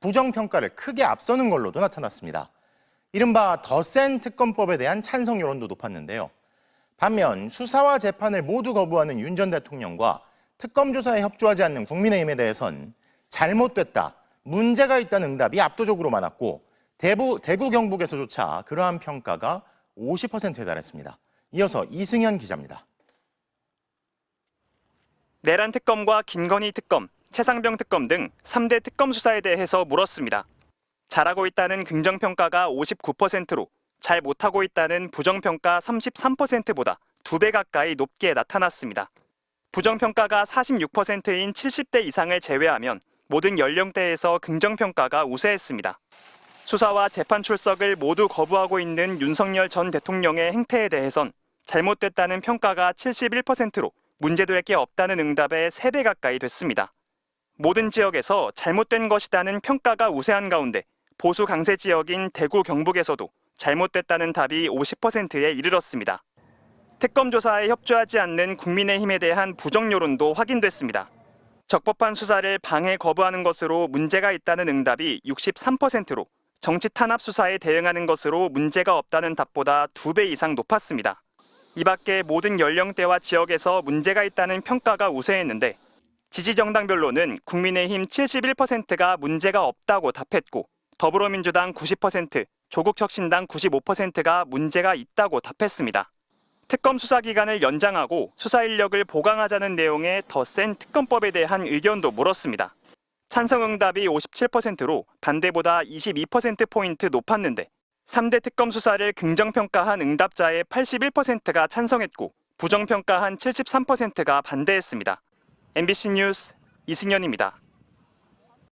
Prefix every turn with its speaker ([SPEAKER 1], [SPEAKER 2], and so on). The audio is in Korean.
[SPEAKER 1] 부정평가를 크게 앞서는 걸로도 나타났습니다. 이른바 더 센 특검법에 대한 찬성 여론도 높았는데요. 반면 수사와 재판을 모두 거부하는 윤 전 대통령과 특검 조사에 협조하지 않는 국민의힘에 대해선 잘못됐다, 문제가 있다는 응답이 압도적으로 많았고 대구 경북에서조차 그러한 평가가 50%에 달했습니다. 이어서 이승현 기자입니다.
[SPEAKER 2] 내란 특검과 김건희 특검, 최상병 특검 등 3대 특검 수사에 대해서 물었습니다. 잘하고 있다는 긍정평가가 59%로 잘 못하고 있다는 부정평가 33%보다 2배 가까이 높게 나타났습니다. 부정평가가 46%인 70대 이상을 제외하면 모든 연령대에서 긍정평가가 우세했습니다. 수사와 재판 출석을 모두 거부하고 있는 윤석열 전 대통령의 행태에 대해선 잘못됐다는 평가가 71%로 문제될 게 없다는 응답에 3배 가까이 됐습니다. 모든 지역에서 잘못된 것이다는 평가가 우세한 가운데 보수 강세 지역인 대구 경북에서도 잘못됐다는 답이 50%에 이르렀습니다. 특검 조사에 협조하지 않는 국민의힘에 대한 부정 여론도 확인됐습니다. 적법한 수사를 방해 거부하는 것으로 문제가 있다는 응답이 63%로 정치 탄압 수사에 대응하는 것으로 문제가 없다는 답보다 2배 이상 높았습니다. 이 밖에 모든 연령대와 지역에서 문제가 있다는 평가가 우세했는데 지지정당별로는 국민의힘 71%가 문제가 없다고 답했고 더불어민주당 90%, 조국혁신당 95%가 문제가 있다고 답했습니다. 특검 수사 기간을 연장하고 수사 인력을 보강하자는 내용의 더 센 특검법에 대한 의견도 물었습니다. 찬성 응답이 57%로 반대보다 22%포인트 높았는데 3대 특검 수사를 긍정평가한 응답자의 81%가 찬성했고 부정평가한 73%가 반대했습니다. MBC 뉴스 이승현입니다.